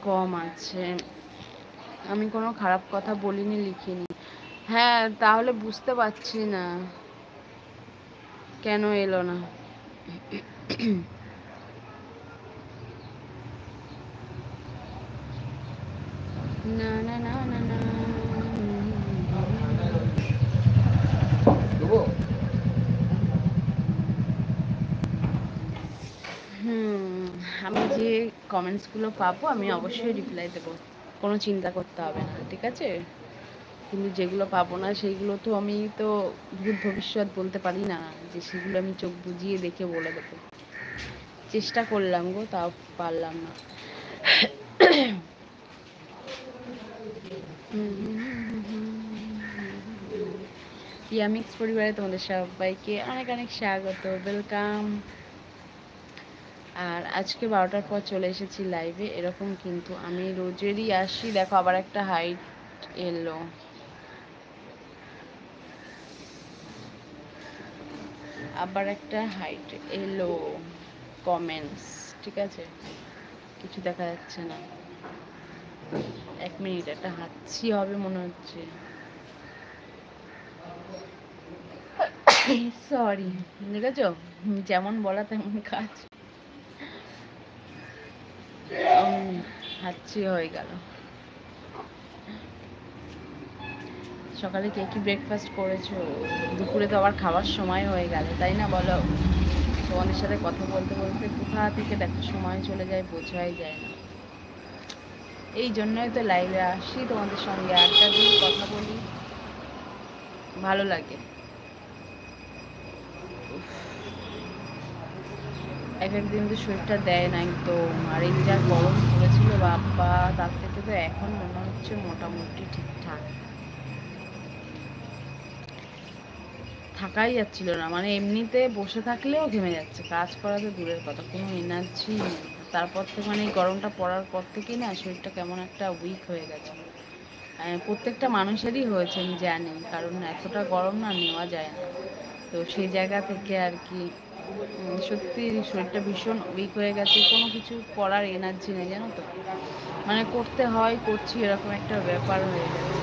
কম আছে। আমি কোনো খারাপ কথা বলিনি, লিখিনি। হ্যাঁ, তাহলে বুঝতে পারছি না কেন এলো না। না না না না না। আমি যে কমেন্টসগুলো পাবো আমি অবশ্যই রিপ্লাই দেবো, কোনো চিন্তা করতে হবে না, ঠিক আছে? কিন্তু যেগুলো পাবো না সেইগুলো তো আমি তো ভূত ভবিষ্যৎ বলতে পারি না যে সেগুলো আমি চোখ বুজিয়ে দেখে বলে দেবো। চেষ্টা করলাম গো, তাও পারলাম না। পিয়ামিক্স পরিবারে তোমাদের সবাইকে অনেক অনেক স্বাগত, ওয়েলকাম। আর আজকে 12টার পর চলে এসেছি লাইভে, এরকম কিন্তু আমি রোজেরই আসি। দেখো আবার একটা হাইট এলো, আবার একটা হাইট এলো কমেন্টস, ঠিক আছে? কিছু দেখা যাচ্ছে না। 1 মিনিট, একটা হাঁচি হবে মনে হচ্ছে। সরি, দেখেছ যেমন বলা তেমন কাজ। হাঁচি হয়ে গেল। সকালে কে কি ব্রেকফাস্ট করেছো? দুপুরে তো আবার খাওয়ার সময় হয়ে গেল, তাই না বলো? তোমাদের সাথে কথা বলতে বলতে কোথা থেকে দেখো সময় চলে যায় বোঝাই যায় না। এই জন্যই তো লাইভে আসি, তোমাদের সঙ্গে আড্ডা দিই, কথা বলি, ভালো লাগে। এক একদিন তো শরীরটা দেয় না একদম। আর এই যা গরম পড়েছিল বাবা, তার থেকে তো এখন মনে হচ্ছে মোটামুটি ঠিকঠাক। থাকাই যাচ্ছিল না, মানে এমনিতে বসে থাকলেও ঘেমে যাচ্ছে, কাজ করা তো দূরের কথা, কোনো এনার্জি নেই। তারপর থেকে মানে এই গরমটা পড়ার পর থেকেই না শরীরটা কেমন একটা উইক হয়ে গেছে। প্রত্যেকটা মানুষেরই হয়েছে আমি জানি, কারণ এতটা গরম না নেওয়া যায় না। তো সেই জায়গা থেকে আর কি সত্যি শরীরটা ভীষণ উইক হয়ে গেছে, কোনো কিছু করার এনার্জি নেই, জানো তো? মানে করতে হয়, করছি, এরকম একটা ব্যাপার হয়ে গেছে।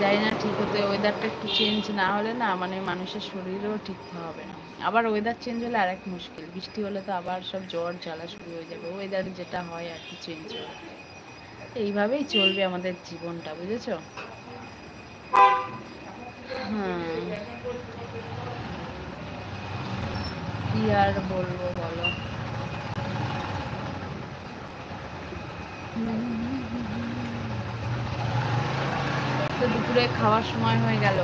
জানি না ঠিক হতে, ওয়েদারটা একটু চেঞ্জ না হলে না মানে মানুষের শরীরও ঠিক হবে না। আবার ওয়েদার চেঞ্জ হলে আর এক মুশকিল, বৃষ্টি হলে তো আবার সব জ্বর জ্বালা শুরু হয়ে যাবে। ওয়েদার যেটা হয় আর কি চেঞ্জ হলে, এইভাবেই চলবে আমাদের জীবনটা, বুঝেছো? হ্যাঁ, কি আর বলবো বলো। তো দুপুরে খাওয়ার সময় হয়ে গেল,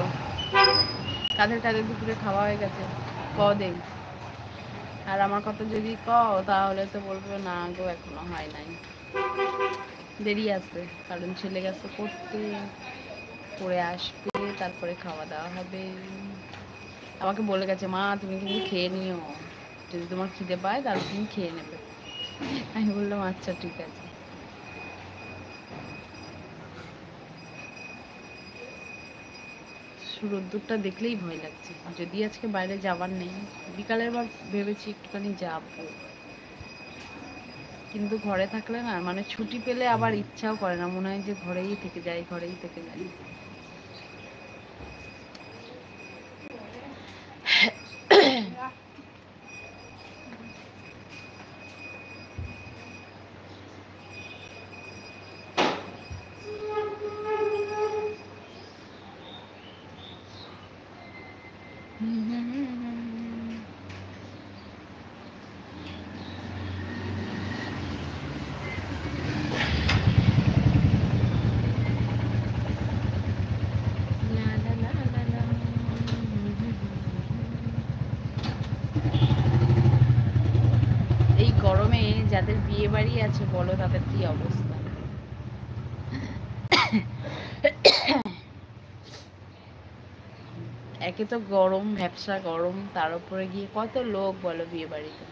কাদের কাদের দুপুরে খাওয়া হয়ে গেছে কদে? আর আমার কথা যদি কও তাহলে তো বলবে না গো এখনো হয় নাই, দেরি আছে, কারণ ছেলে গেছে করতে, করে আসবে, তারপরে খাওয়া দাওয়া হবে। আমাকে বলে গেছে, মা তুমি কিন্তু খেয়ে নিও, যদি তোমার খিদে পায় তাহলে তুমি খেয়ে নেবে। আমি বললাম আচ্ছা ঠিক আছে। রোদ্দুরটা দেখলেই ভয় লাগছে, যদি আজকে বাইরে যাবার নেই, বিকালের বার ভেবেছি একটুখানি যাবো, কিন্তু ঘরে থাকলে না মানে ছুটি পেলে আবার ইচ্ছাও করে না, মনে হয় যে ঘরেই থেকে যাই, ঘরেই থেকে যাই। এই গরমে যাদের বিয়ে বাড়ি আছে বলো তাদের কি অবস্থা। একে তো গরম, ভ্যাপসা গরম, তার উপরে গিয়ে কত লোক বলো বিয়ে বাড়িতে।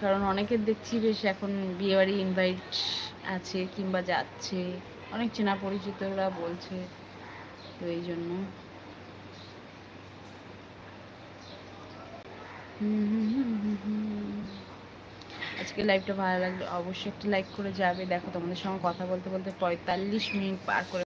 কারণ অনেকের দেখছি বেশ এখন বিয়ে বাড়ি ইনভাইট আছে কিংবা যাচ্ছে, অনেক চেনা পরিচিতরা বলছে, তো এই জন্য। আজকে লাইভটা ভালো লাগলো অবশ্যই একটা লাইক করে যাবে। দেখো তোমাদের সঙ্গে কথা বলতে বলতে 45 মিনিট পার করে